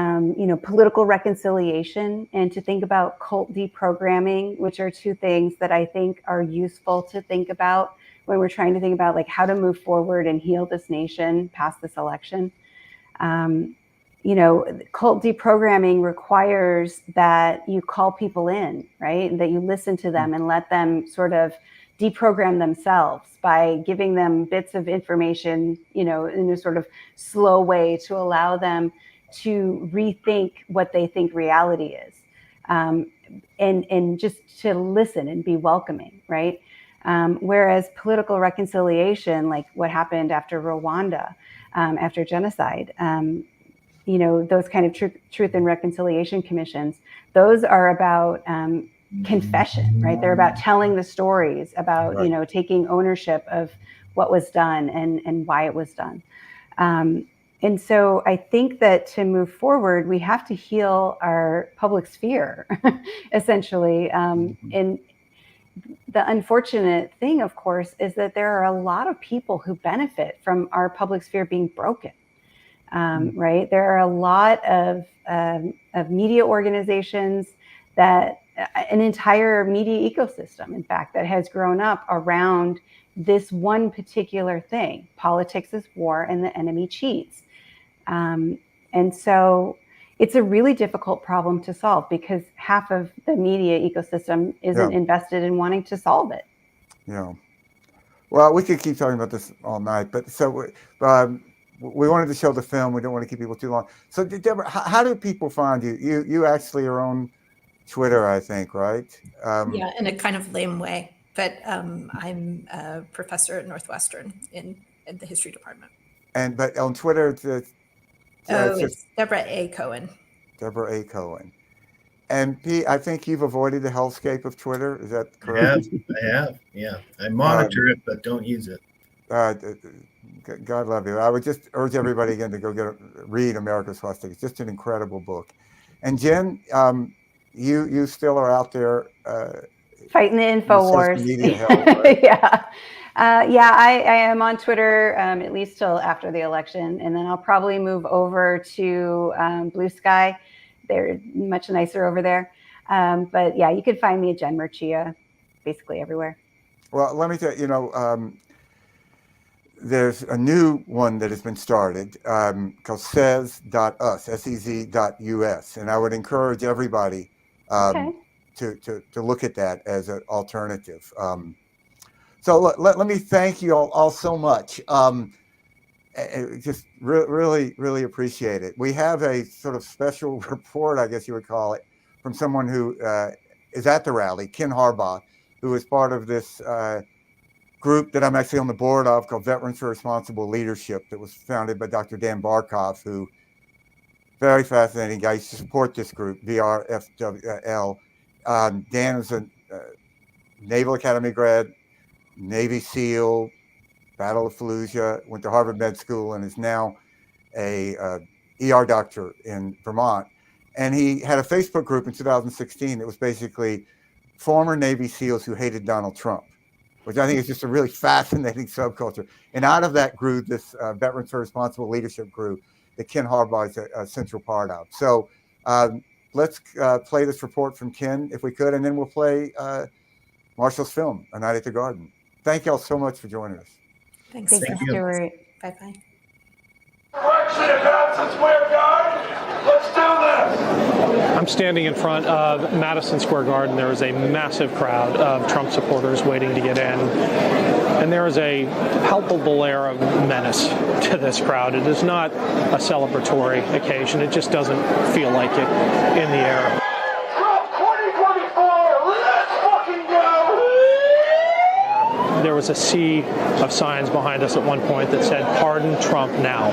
Speaker 3: political reconciliation and to think about cult deprogramming, which are two things that I think are useful to think about when we're trying to think about like how to move forward and heal this nation past this election. Cult deprogramming requires that you call people in, right? And that you listen to them and let them sort of deprogram themselves by giving them bits of information, in a sort of slow way to allow them to rethink what they think reality is. And just to listen and be welcoming, right? Whereas political reconciliation, like what happened after Rwanda, after genocide, those kind of truth and reconciliation commissions, those are about confession, right? They're about telling the stories, about, taking ownership of what was done and why it was done. And so I think that to move forward, we have to heal our public sphere, essentially. And the unfortunate thing, of course, is that there are a lot of people who benefit from our public sphere being broken. Right? There are a lot of media organizations an entire media ecosystem, in fact, that has grown up around this one particular thing. Politics is war and the enemy cheats. And so it's a really difficult problem to solve because half of the media ecosystem isn't invested in wanting to solve it.
Speaker 1: Yeah. Well, we could keep talking about this all night, but so we wanted to show the film. We don't want to keep people too long. So, Deborah, how do people find you? You actually are on Twitter, I think, right?
Speaker 4: Yeah, in a kind of lame way. but I'm a professor at Northwestern in the history department.
Speaker 1: But on Twitter,
Speaker 4: It's Deborah A. Cohen.
Speaker 1: Deborah A. Cohen. And Pete, I think you've avoided the hellscape of Twitter. Is that correct?
Speaker 5: I have. Yeah. I monitor it, but don't use it.
Speaker 1: God love you. I would just urge everybody again to go read America's Swastika. It's just an incredible book. And Jen, you still are out there
Speaker 3: fighting the info wars.
Speaker 1: Media hell, right?
Speaker 3: Yeah. I am on Twitter at least till after the election, and then I'll probably move over to Blue Sky. They're much nicer over there. But yeah, you can find me at Jen Murcia basically everywhere.
Speaker 1: Well, let me tell you, there's a new one that has been started called sez.us, sez.us. And I would encourage everybody to look at that as an alternative. So let me thank you all so much. Just really, really appreciate it. We have a sort of special report, I guess you would call it, from someone who is at the rally, Ken Harbaugh, who is part of this group that I'm actually on the board of called Veterans for Responsible Leadership that was founded by Dr. Dan Barkov, who very fascinating guy. Used to support this group, VRFWL. Dan is a Naval Academy grad, Navy SEAL, Battle of Fallujah, went to Harvard Med School, and is now a ER doctor in Vermont. And he had a Facebook group in 2016 that was basically former Navy SEALs who hated Donald Trump, which I think is just a really fascinating subculture. And out of that grew this Veterans for Responsible Leadership group that Ken Harbaugh is a central part of. So let's play this report from Ken, if we could, and then we'll play Marshall's film, A Night at the Garden. Thank you all so much for joining us.
Speaker 4: Thanks,
Speaker 3: Thank you, Stuart.
Speaker 4: Bye-bye.
Speaker 6: Direction at Madison Square Garden. Let's do this.
Speaker 7: I'm standing in front of Madison Square Garden. There is a massive crowd of Trump supporters waiting to get in. And there is a palpable air of menace to this crowd. It is not a celebratory occasion. It just doesn't feel like it in the air.
Speaker 6: Trump 2024, let's fucking go!
Speaker 7: There was a sea of signs behind us at one point that said, "Pardon Trump now."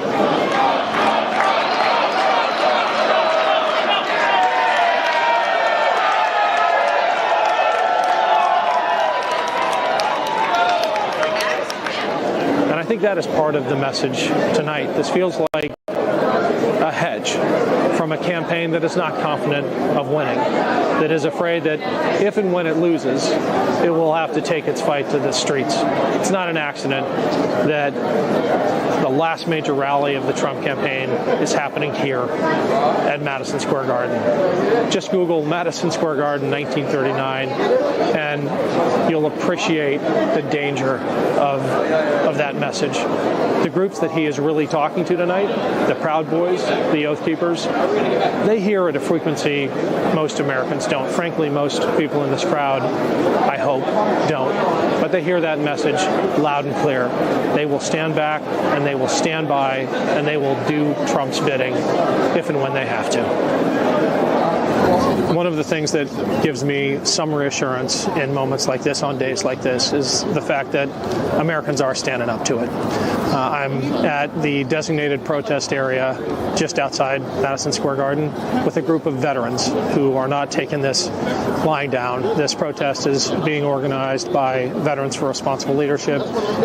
Speaker 7: And I think that is part of the message tonight. This feels like a hedge from a campaign that is not confident of winning, that is afraid that if and when it loses, it will have to take its fight to the streets. It's not an accident that the last major rally of the Trump campaign is happening here at Madison Square Garden. Just Google Madison Square Garden 1939 and you'll appreciate the danger of that message. The groups that he is really talking to tonight, the Proud Boys, the Oath Keepers, they hear at a frequency most Americans don't. Frankly, most people in this crowd, I hope, don't. But they hear that message loud and clear. They will stand back and they will stand by and they will do Trump's bidding if and when they have to. One of the things that gives me some reassurance in moments like this, on days like this, is the fact that Americans are standing up to it. I'm at the designated protest area just outside Madison Square Garden with a group of veterans who are not taking this lying down. This protest is being organized by Veterans for Responsible Leadership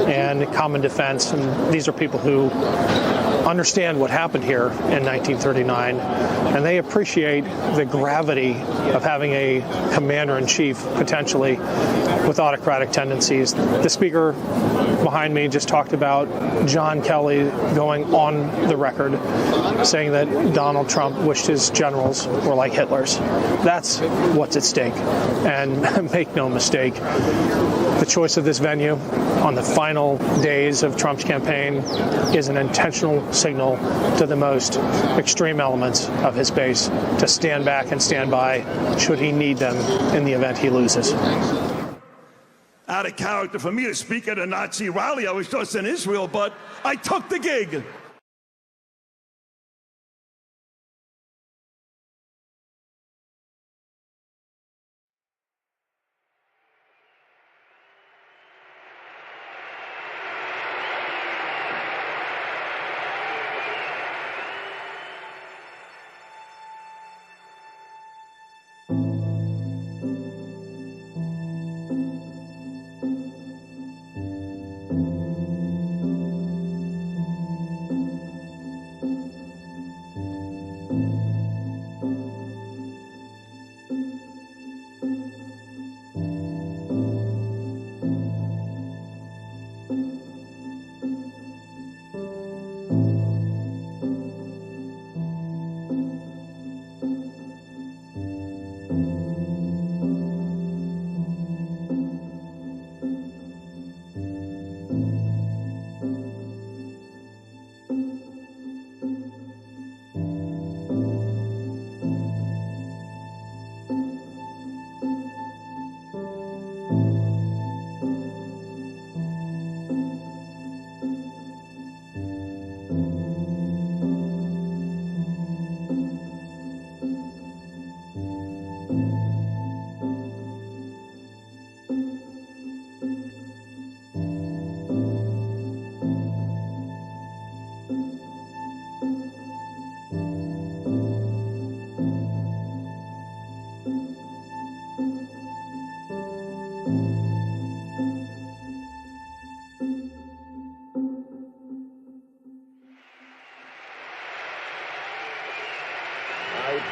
Speaker 7: and Common Defense, and these are people who understand what happened here in 1939, and they appreciate the gravity of having a commander-in-chief potentially with autocratic tendencies. The speaker behind me just talked about John Kelly going on the record saying that Donald Trump wished his generals were like Hitler's. That's what's at stake. And make no mistake, the choice of this venue on the final days of Trump's campaign is an intentional signal to the most extreme elements of his base to stand back and stand by should he need them in the event he loses.
Speaker 6: Out of character for me to speak at a Nazi rally. I was just in Israel, but I took the gig.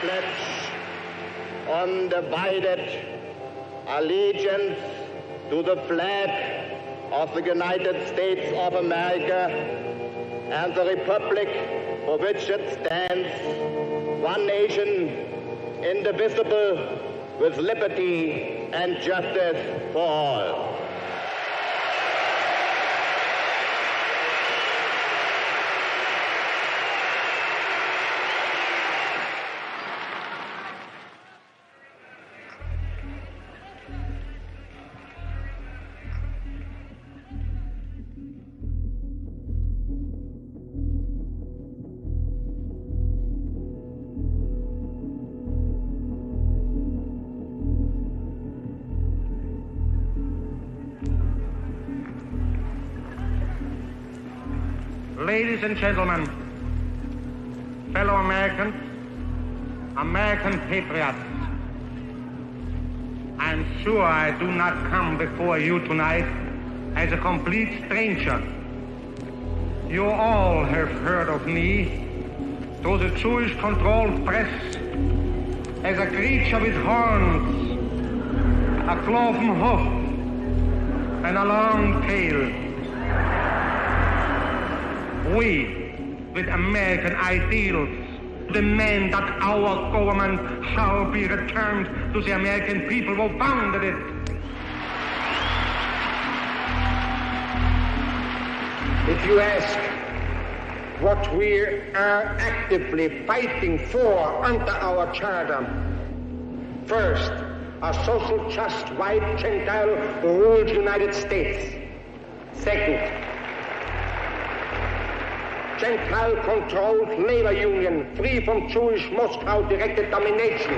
Speaker 8: pledge undivided allegiance to the flag of the United States of America and the republic for which it stands, one nation, indivisible, with liberty and justice for all.
Speaker 9: Ladies and gentlemen, fellow Americans, American patriots, I'm sure I do not come before you tonight as a complete stranger. You all have heard of me through the Jewish-controlled press as a creature with horns, a cloven hoof, and a long tail. We, with American ideals, demand that our government shall be returned to the American people who founded it. If you ask what we are actively fighting for under our charter, first, a social, just, white, Gentile, ruled United States. Second, Gentile-controlled labor union, free from Jewish Moscow-directed domination.